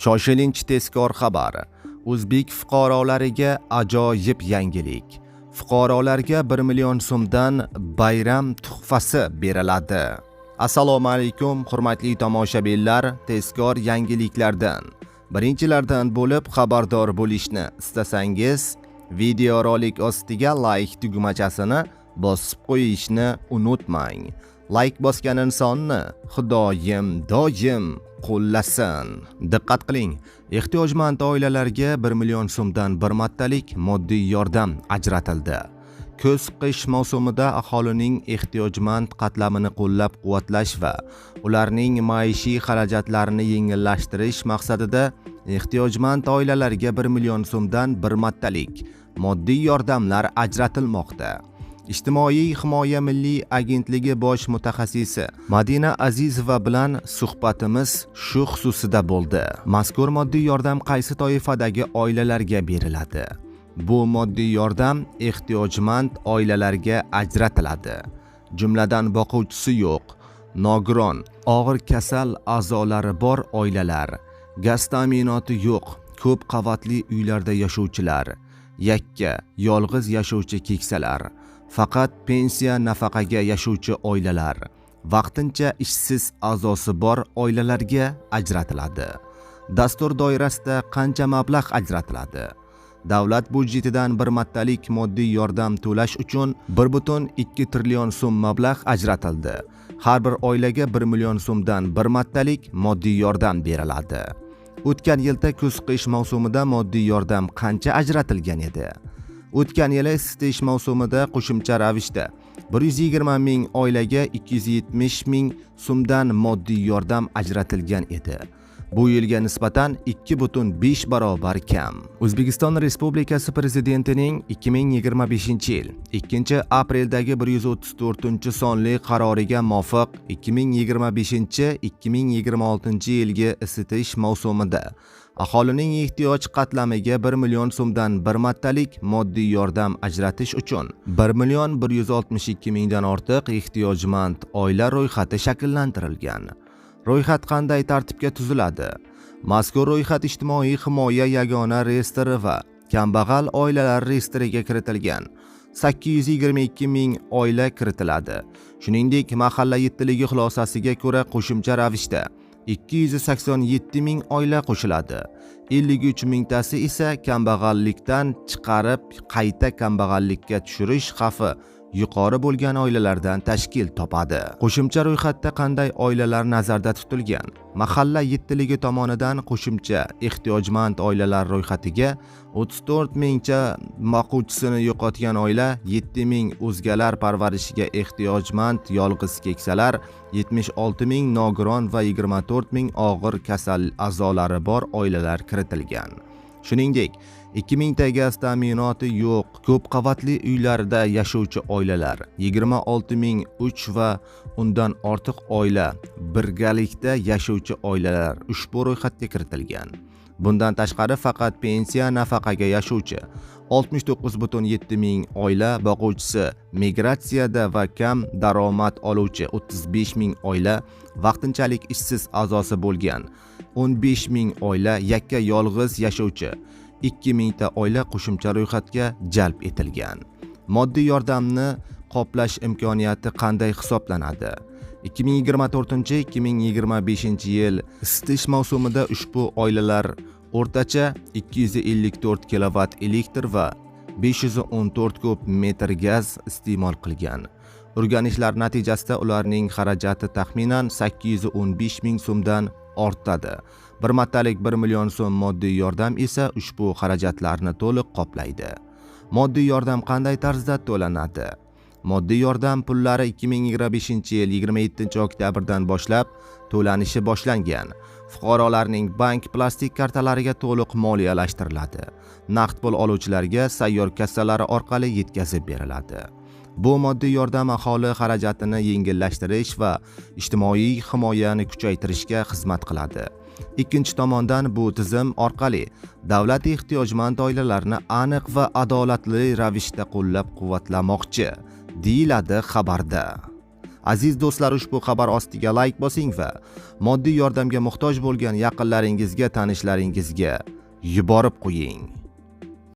Shoshilinch tezkor xabar. O'zbek fuqarolariga ajoyib yangilik. Fuqarolarga 1 million so'mdan bayram tuhfasi beriladi. Assalomu alaykum, hurmatli tomoshabinlar. Tezkor yangiliklardan birinchilardan bo'lib xabardor bo'lishni istasangiz, videorolik ostiga like tugmachasini bosib qo'yishni unutmang. Like bosgan insonni Xudoyim doim qo'llasin. Diqqat qiling, ehtiyojmand oilalarga 1 million so'mdan bir martalik moddiy yordam ajratildi. Kuz-qish mavsumida aholining ehtiyojmand qatlamini qo'llab-quvvatlash va ularning maishiy xarajatlarini yengillashtirish maqsadida ehtiyojmand oilalarga 1 million so'mdan bir martalik moddiy yordamlar ajratilmoqda. Ijtimoiy himoya milliy agentligi bosh mutaxassisi Madina Azizova bilan suhbatimiz shu xususida bo'ldi. Mazkur moddiy yordam qaysi toifadagi oilalarga beriladi? Bu moddiy yordam ehtiyojmand oilalarga ajratiladi. Jumladan boquvchisi yo'q, nogiron, og'ir kasal a'zolari bor oilalar, gaz ta'minoti yo'q, ko'p qavatli uylarda yashovchilar, yakka, yolg'iz yashovchi keksalar, faqat pensiya nafaqaga yashovchi oilalar, vaqtincha ishsiz a'zosi bor oilalarga ajratiladi. Dastur doirasida qancha mablag' ajratiladi? Davlat budjetidan bir martalik moddiy yordam to'lash uchun 1,2 trillion so'm mablag' ajratildi. Har bir oilaga 1 million so'mdan bir martalik moddiy yordam beriladi. O'tgan yilda kuz-qish mavsumida moddiy yordam qancha ajratilgan edi? O'tgan yili isitish mavsumida qo'shimcha ravishda 120 ming oilaga 270 ming so'mdan moddiy yordam ajratilgan edi. Bu yilga nisbatan 2,5 barobar kam. O'zbekiston Respublikasi Prezidentining 2025-yil 2-apreldagi 134-sonli qaroriga muvofiq 2025-2026-yilgi isitish mavsumida aholining ehtiyoj qatlamiga 1 million so'mdan bir martalik moddiy yordam ajratish uchun 1,162 mingdan ortiq ehtiyojmand oila ro'yxati shakllantirilgan. Ro'yxat qanday tartibga tuziladi? Mazkur ro'yxat ijtimoiy himoya yagona reyestri va kambag'al oilalar reyestriga kiritilgan. 822 ming oila kiritiladi. Shuningdek, mahalla yettiligi xulosasiga ko'ra qo'shimcha ravishda 287 ming oila qo'shiladi. 53 mingtasi esa kambag'allikdan chiqarib qayta kambag'allikka tushirish xavfi yuqori bo'lgan oilalardan tashkil topadi. Qo'shimcha ro'yxatda qanday oilalar nazarda tutilgan? Mahalla yettiligi tomonidan qo'shimcha ehtiyojmand oilalar ro'yxatiga 34 mingcha boquvchisini yo'qotgan oila, 7 ming o'zgalar parvarishiga ehtiyojmand yolg'iz keksalar, 76 ming nogiron va 24 ming og'ir kasal a'zolari bor oilalar kiritilgan. Shuningdek, 2000 ta gaz ta'minoti yo'q, ko'p qavatli uylarda yashovchi oilalar, 26 ming 3 va undan ortiq oila, birgalikda yashovchi oilalar ushbu ro'yxatga kiritilgan. Bundan tashqari faqat pensiya nafaqaga yashovchi 69,7 ming oila boquvchisi, migratsiyada va kam daromad oluvchi 35 ming oila, vaqtinchalik ishsiz a'zosi bo'lgan 15 ming oila, yakka yolg'iz yashovchi 2 mingta oila qo'shimcha ro'yxatga jalb etilgan. Moddiy yordamni qoplash imkoniyati qanday hisoblanadi? 2024-2025-yil isitish mavsumida ushbu oilalar o'rtacha 254 kilovat elektr va 514 kub metr gaz iste'mol qilgan. O'rganishlar natijasida ularning xarajati taxminan 815 ming so'mdan ortadi. Bir martalik 1 million so'm moddiy yordam esa ushbu xarajatlarni to'liq qoplaydi. Moddiy yordam qanday tarzda to'lanadi? Moddiy yordam pullari 2025-yil 27-oktyabrdan boshlab to'lanishi boshlangan. Fuqarolarning bank plastik kartalariga to'liq moliyalashtiriladi. Naqd pul oluvchilarga sayyor kassalari orqali yetkazib beriladi. Bu moddiy yordam aholi xarajatini yengillashtirish va ijtimoiy himoyani kuchaytirishga xizmat qiladi. Ikkinchi tomondan bu tizim orqali davlat ehtiyojmand oilalarni aniq va adolatli ravishda qo'llab-quvvatlamoqchi, deyiladi xabarda. Aziz do'stlar, ushbu xabar ostiga like bosing va moddiy yordamga muhtoj bo'lgan yaqinlaringizga, tanishlaringizga yuborib qo'ying.